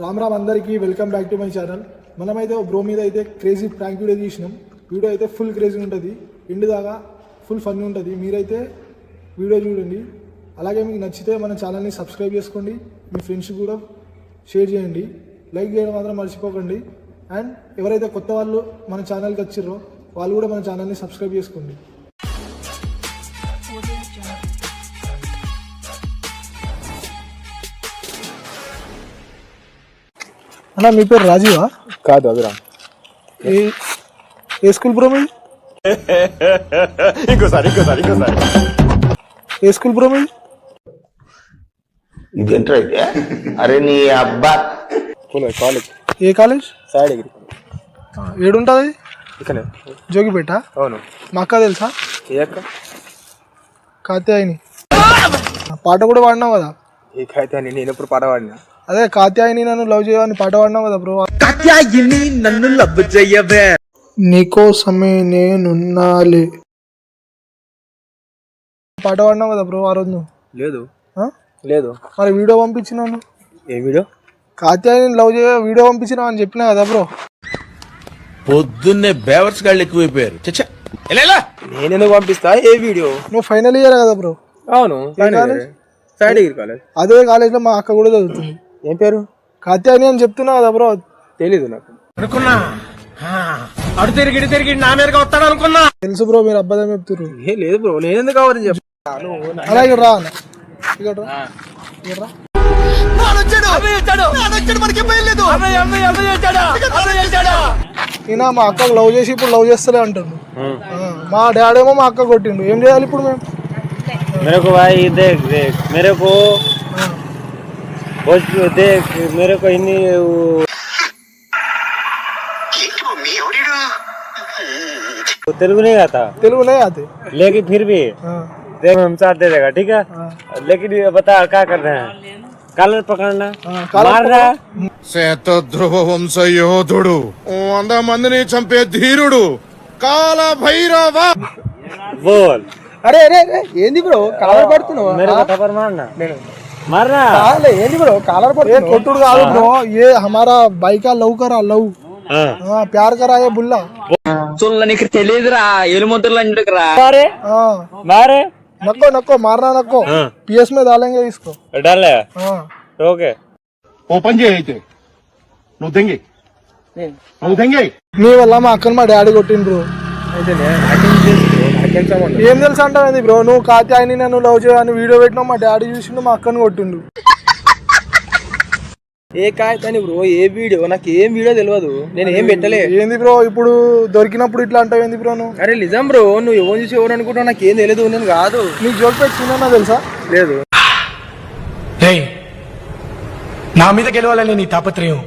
రామ్ అందరికీ welcome back to my channel. మనమైతే bro మీద అయితే క్రేజీ ప్రాంక్ వీడియో తీసినాం. వీడియో అయితే ఫుల్ క్రేజీ ఉంటుంది, ఎండ్ దాకా ఫుల్ ఫన్ ఉంటుంది. మీరైతే వీడియో చూడండి. అలాగే మీకు నచ్చితే మన ఛానల్ని సబ్స్క్రైబ్ చేసుకోండి, మీ ఫ్రెండ్స్ కూడా షేర్ చేయండి, లైక్ చేయడం మాత్రం మర్చిపోకండి. అండ్ ఎవరైతే కొత్త వాళ్ళు మన ఛానల్కి వచ్చిర్రో వాళ్ళు కూడా మన ఛానల్ని సబ్స్క్రైబ్ చేసుకోండి. అన్నా మీ పేరు రాజీవా? కాదు అభిరామ్. ఏ స్కూల్ బ్రో మీది? ఇంకోసారి ఏ స్కూల్ బ్రో మీది? ఇదేంట్రా అయితే? అరే నీ అబ్బా కాలేజ్. ఏ కాలేజ్? సాయి డిగ్రీ. ఏడుంటుంది? ఇక్కడ జోగిపేట. అవును. మా అక్క తెలుసా? ఏ అక్క? కాత్యాయని. పాట కూడా పాడినావు కదా? ఏ కాత్యాయని? నేను ఎప్పుడు పాట పాడినా? అదే కాత్యాయని నన్ను లవ్ చేయవని పాట పాడినావు కదా బ్రో. కాత్యాయని నన్ను లవ్ చేయవే, నీకోసమే నేనున్నాలే పాట పాడినావు కదా బ్రో ఆ రోజు నువ్వు. లేదు ఆ? లేదు. మరి వీడియో పంపించినాను. ఏ వీడియో? కాత్యాయని లవ్ చేయ వీడియో పంపించినావు అని చెప్పినా కదా బ్రో. పొద్దున్నే బేవర్స్ గాళ్ళు ఎక్కువైపోయారు. చచ్చా నేను ఎందుకు పంపిస్తా? ఏ వీడియో? నువ్వు ఫైనల్ ఇయర్ కదా బ్రో? అవును. Sai degree college. అదే కాలేజ్లో మా అక్క కూడా చదువుతుంది. ఏం పేరు? కాత్యాయని అని చెప్తున్నావు కదా బ్రో. తెలీదు నాకు. అనుకున్నా అడు తిరిగి నా మీదగా వస్తాడు అనుకున్నా. తెలుసు బ్రో, మీరు అబద్ధం చెప్తున్నారు. ఏ లేదు బ్రో, నేను ఎందుకు కావాలని చెప్పు. అలా ఇక్కడ రా అన్న, ఇక్కడ రా. ఇక్కడ రా. ఈయన మా అక్కకు లవ్ చేసి ఇప్పుడు లవ్ చేస్తలే అంటుండు. మా డాడీ ఏమో మా అక్క కొట్టిండు. ఏం చేయాలి ఇప్పుడు మేము? मेरे को भाई देख मेरे को देख मेरे को इन्हीं तेलुगु नहीं आता, తెలుగు नहीं आते लेकिन फिर भी देख हम साथ दे देगा, ठीक है? लेकिन ये बता क्या कर रहे हैं? कलर पकड़ना, मारना. శతధ్రువ వంశ యోధుడు, 100 మందిని చంపే ధీరుడు, కాల భైరవ. बोल. అరే అరే అరే ఏంది బ్రో కాలర్ పడుతున్నావు? मेरे को थप्पड़ मारना, मारना. ఏంది బ్రో కాలర్ ఏ పడుతున్నావు? కొట్టుడు కాదు బ్రో, ఏ हमारा भाई का लव करा, लव प्यार करा ये बुल्ला. నీకు తెలియదురా ఎలుముద్రలు అంటుకురా. मारे मारे नको नको मारना नको. पीएस में डालेंगे इसको. डाले. हाँ ओके. ఓ పని చేయి అయితే, నువ్వు దెంగి నీ వల్ల మా అక్కని మా డాడీ కొట్టిండు బ్రో. ఏం తెలుసు అంటావు బ్రో? నువ్వు కాత్యాయని నన్ను లవ్ చేయని వీడియో పెట్టినావు, మా డాడీ చూసిండు, మా అక్కని కొట్టిండు. ఏ కాయతని బ్రో? ఏ వీడియో? నాకు ఏం వీడియో తెలియదు, నేను ఏం పెట్టలే. ఏంది బ్రో ఇప్పుడు దొరికినప్పుడు ఇట్లా అంటావు ఏంది బ్రో నువ్వు? అరే నిజం బ్రో, నువ్వు ఎవరు చూసి ఎవరు అనుకుంటావు? నాకు ఏం తెలియదు, నేను కాదు. నీకు జోక్ పెట్టుకున్నా తెలుసా? లేదు. నా మీద గెలవాలని నీ తాపత్రయం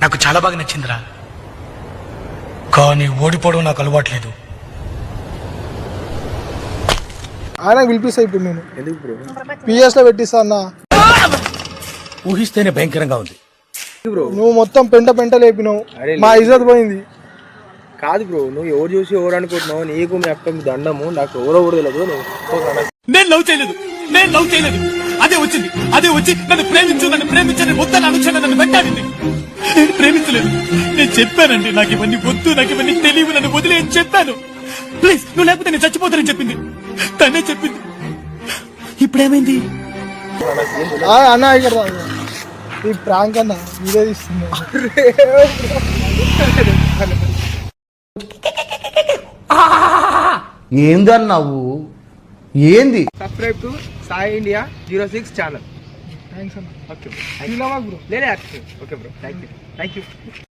నాకు చాలా బాగా నచ్చిందిరా, కానీ ఓడిపోవడం నాకు అలవాట్లేదు. ఆయన పిలిపిస్తా ఇప్పుడు నేను. ఎందుకు బ్రో? పిఎస్ లో పెట్టిస్తా అన్న. ఊహిస్తేనే భయంకరంగా ఉంది. నువ్వు మొత్తం పెంట పెంట లేపినావు, మా ఇజ్జత్ పోయింది. కాదు బ్రో, నువ్వు ఎవరు చూసి ఎవరు అనుకుంటున్నావు? నీకు మీ అక్క మీ దండము, నాకు ఎవరో కూడా తెలియదు. నేను లవ్ చేయలేదు. అదే వచ్చి నన్ను ప్రేమించని వద్దని అనుచన నన్ను వెంటాడింది. నేను ప్రేమించలేదు. నేను చెప్పానండి, నాకు ఇవన్నీ వద్దు, నాకు ఇవన్నీ తెలియవు, నన్ను వదిలే అని చెప్పాను. ప్లీజ్, నువ్వు లేకపోతే నేను చచ్చిపోతానని చెప్పింది, తనే చెప్పింది. ఇప్పుడేమైంది? అన్న ఇక్కడ రా. ఈ ప్రాంక్ అన్న వీడియో తీస్తున్నా. ఏందన్నావు? ఏంది? Subscribe to Sai India 06 channel. Thanks అన్న. Okay bro. లేదా? Okay bro, thank you.